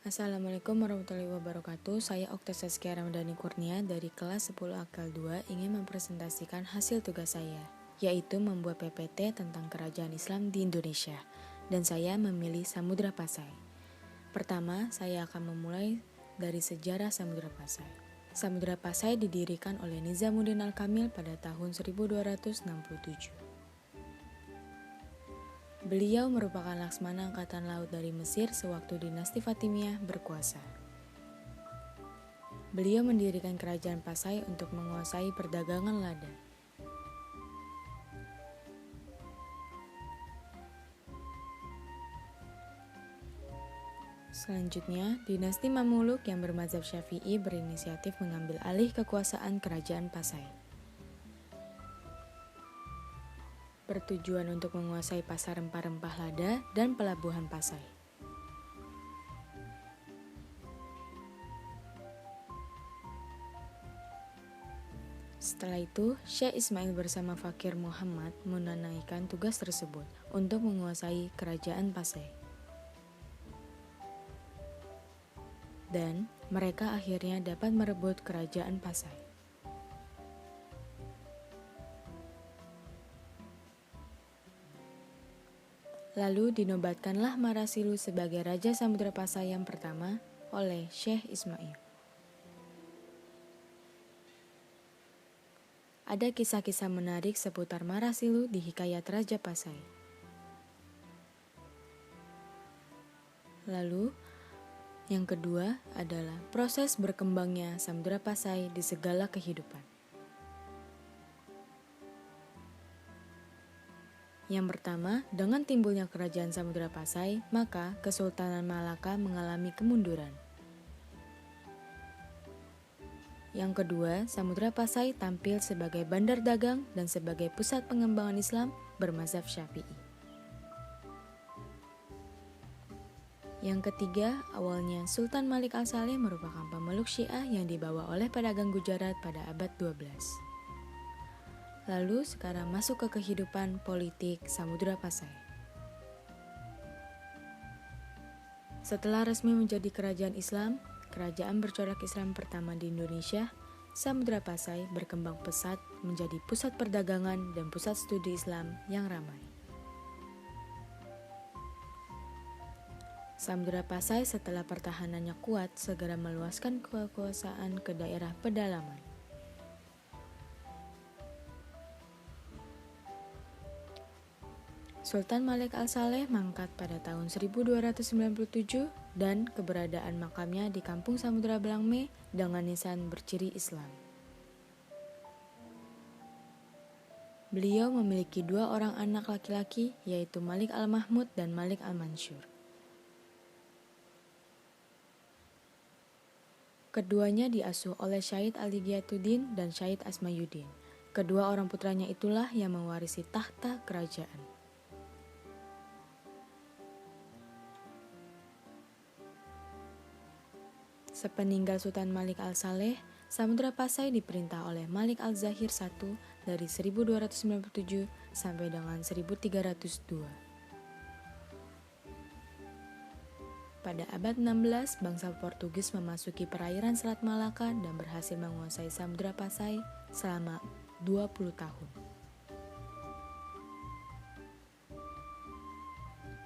Assalamualaikum warahmatullahi wabarakatuh. Saya Okta Saskia Ramadhani Kurnia dari kelas 10 Akal 2 ingin mempresentasikan hasil tugas saya, yaitu membuat PPT tentang kerajaan Islam di Indonesia, dan saya memilih Samudra Pasai. Pertama, saya akan memulai dari sejarah Samudra Pasai. Samudra Pasai didirikan oleh Nizamuddin Al-Kamil pada tahun 1267. Beliau merupakan Laksmana Angkatan Laut dari Mesir sewaktu dinasti Fatimiyah berkuasa. Beliau mendirikan kerajaan Pasai untuk menguasai perdagangan lada. Selanjutnya, dinasti Mamluk yang bermazhab Syafi'i berinisiatif mengambil alih kekuasaan kerajaan Pasai. Bertujuan untuk menguasai pasar rempah-rempah lada dan pelabuhan Pasai. Setelah itu, Syekh Ismail bersama Fakir Muhammad menunaikan tugas tersebut untuk menguasai kerajaan Pasai. Dan mereka akhirnya dapat merebut kerajaan Pasai. Lalu dinobatkanlah Marasilu sebagai Raja Samudra Pasai yang pertama oleh Syekh Ismail. Ada kisah-kisah menarik seputar Marasilu di Hikayat Raja Pasai. Lalu, yang kedua adalah proses berkembangnya Samudra Pasai di segala kehidupan. Yang pertama, dengan timbulnya kerajaan Samudra Pasai, maka Kesultanan Malaka mengalami kemunduran. Yang kedua, Samudra Pasai tampil sebagai bandar dagang dan sebagai pusat pengembangan Islam bermazhab Syafi'i. Yang ketiga, awalnya Sultan Malik Al-Saleh merupakan pemeluk Syiah yang dibawa oleh pedagang Gujarat pada abad 12. Lalu sekarang masuk ke kehidupan politik Samudra Pasai. Setelah resmi menjadi kerajaan Islam, kerajaan bercorak Islam pertama di Indonesia, Samudra Pasai berkembang pesat menjadi pusat perdagangan dan pusat studi Islam yang ramai. Samudra Pasai setelah pertahanannya kuat segera meluaskan kekuasaan ke daerah pedalaman. Sultan Malik Al-Saleh mangkat pada tahun 1297 dan keberadaan makamnya di Kampung Samudra Blangme dengan nisan berciri Islam. Beliau memiliki 2 orang anak laki-laki, yaitu Malik Al-Mahmud dan Malik Al-Mansur. Keduanya diasuh oleh Syahid Ali Giyatuddin dan Syahid Asmayuddin. Kedua orang putranya itulah yang mewarisi tahta kerajaan. Sepeninggal Sultan Malik Al-Saleh, Samudra Pasai diperintah oleh Malik Al-Zahir I dari 1297 sampai dengan 1302. Pada abad 16, bangsa Portugis memasuki perairan Selat Malaka dan berhasil menguasai Samudra Pasai selama 20 tahun.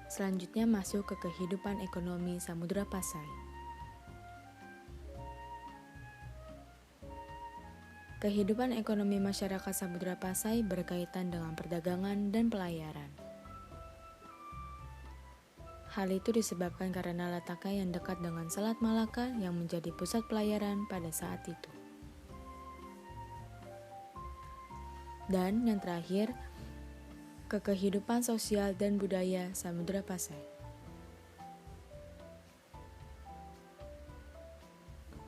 Selanjutnya masuk ke kehidupan ekonomi Samudra Pasai. Kehidupan ekonomi masyarakat Samudra Pasai berkaitan dengan perdagangan dan pelayaran. Hal itu disebabkan karena letaknya yang dekat dengan Selat Malaka yang menjadi pusat pelayaran pada saat itu. Dan yang terakhir, ke kehidupan sosial dan budaya Samudra Pasai.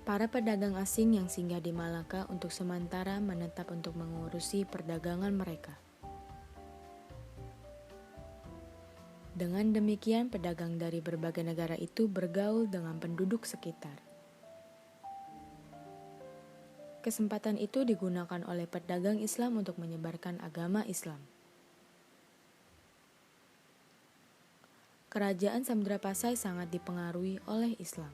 Para pedagang asing yang singgah di Malaka untuk sementara menetap untuk mengurusi perdagangan mereka. Dengan demikian, pedagang dari berbagai negara itu bergaul dengan penduduk sekitar. Kesempatan itu digunakan oleh pedagang Islam untuk menyebarkan agama Islam. Kerajaan Samudra Pasai sangat dipengaruhi oleh Islam.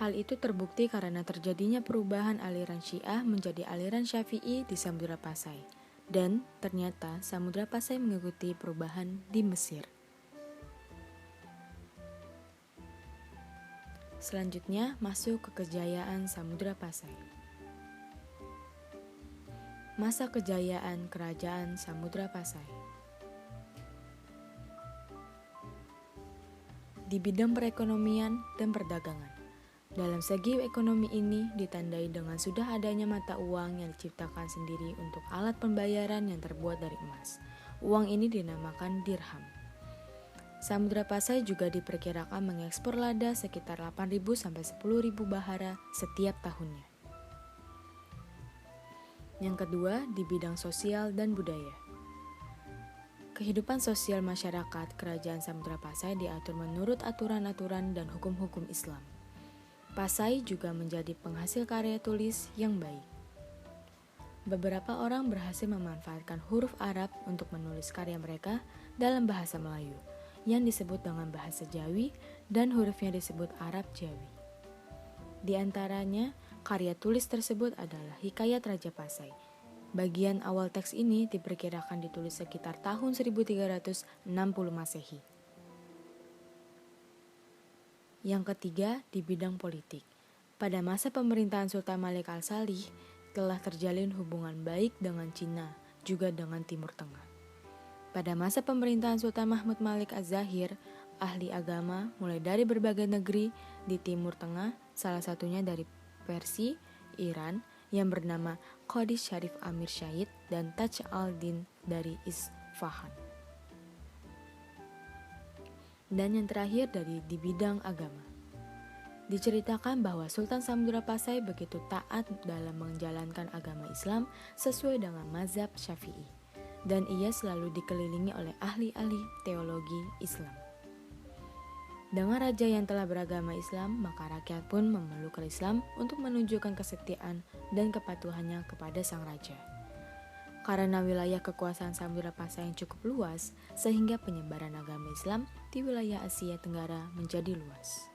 Hal itu terbukti karena terjadinya perubahan aliran Syiah menjadi aliran Syafi'i di Samudra Pasai. Dan ternyata Samudra Pasai mengikuti perubahan di Mesir. Selanjutnya masuk ke kejayaan Samudra Pasai. Masa kejayaan Kerajaan Samudra Pasai. Di bidang perekonomian dan perdagangan. Dalam segi ekonomi ini ditandai dengan sudah adanya mata uang yang diciptakan sendiri untuk alat pembayaran yang terbuat dari emas. Uang ini dinamakan dirham. Samudra Pasai juga diperkirakan mengekspor lada sekitar 8.000 sampai 10.000 bahara setiap tahunnya. Yang kedua, di bidang sosial dan budaya. Kehidupan sosial masyarakat Kerajaan Samudra Pasai diatur menurut aturan-aturan dan hukum-hukum Islam. Pasai juga menjadi penghasil karya tulis yang baik. Beberapa orang berhasil memanfaatkan huruf Arab untuk menulis karya mereka dalam bahasa Melayu, yang disebut dengan bahasa Jawi dan hurufnya disebut Arab Jawi. Di antaranya, karya tulis tersebut adalah Hikayat Raja Pasai. Bagian awal teks ini diperkirakan ditulis sekitar tahun 1360 Masehi. Yang ketiga, di bidang politik. Pada masa pemerintahan Sultan Malik Al-Salih, telah terjalin hubungan baik dengan Cina, juga dengan Timur Tengah. Pada masa pemerintahan Sultan Mahmud Malik Az-Zahir, ahli agama mulai dari berbagai negeri di Timur Tengah, salah satunya dari Persia, Iran, yang bernama Qadi Syarif Amir Syahid dan Taj al-Din dari Isfahan. Dan yang terakhir di bidang agama. Diceritakan bahwa Sultan Samudra Pasai begitu taat dalam menjalankan agama Islam sesuai dengan mazhab Syafi'i, dan ia selalu dikelilingi oleh ahli-ahli teologi Islam. Dengan raja yang telah beragama Islam, maka rakyat pun memeluk Islam untuk menunjukkan kesetiaan dan kepatuhannya kepada sang raja. Karena wilayah kekuasaan Samudra Pasai yang cukup luas, sehingga penyebaran agama Islam di wilayah Asia Tenggara menjadi luas.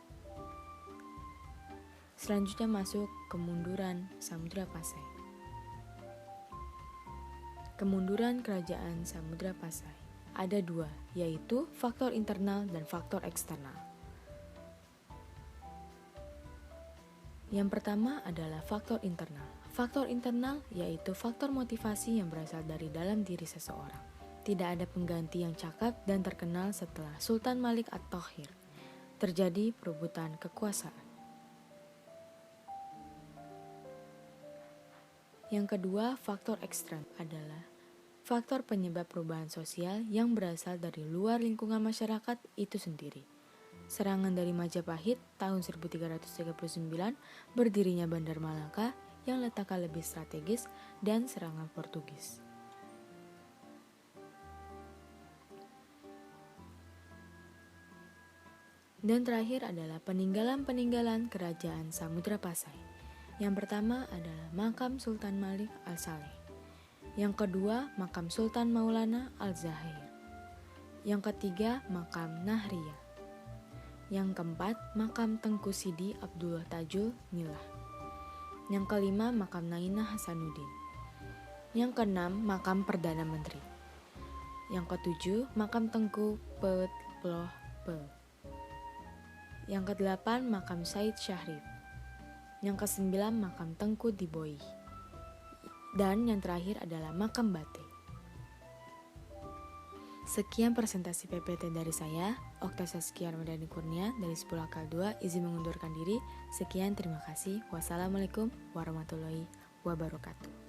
Selanjutnya masuk kemunduran Samudra Pasai. Kemunduran Kerajaan Samudra Pasai ada dua, yaitu faktor internal dan faktor eksternal. Yang pertama adalah faktor internal. Faktor internal yaitu faktor motivasi yang berasal dari dalam diri seseorang. Tidak ada pengganti yang cakap dan terkenal setelah Sultan Malik At-Thohir. Terjadi perebutan kekuasaan. Yang kedua, faktor ekstern adalah faktor penyebab perubahan sosial yang berasal dari luar lingkungan masyarakat itu sendiri. Serangan dari Majapahit tahun 1339, berdirinya Bandar Malaka yang letaknya lebih strategis, dan serangan Portugis. Dan terakhir adalah peninggalan-peninggalan Kerajaan Samudra Pasai. Yang pertama adalah makam Sultan Malik Al-Saleh. Yang kedua, makam Sultan Maulana Al-Zahir. Yang ketiga, makam Nahriya. Yang keempat, makam Tengku Sidi Abdullah Tajul Milah. Yang kelima, makam Nainah Hasanuddin. Yang keenam, makam Perdana Menteri. Yang ketujuh, makam Tengku Pet Ploh Pe. Yang kedelapan, makam Said Syahrif. Yang kesembilan, makam Tengku Diboi. Dan yang terakhir adalah makam Bate. Sekian presentasi PPT dari saya, Okta Saskia Ramadhani Kurnia dari 10 Akal 2, izin mengundurkan diri. Sekian, terima kasih. Wassalamualaikum warahmatullahi wabarakatuh.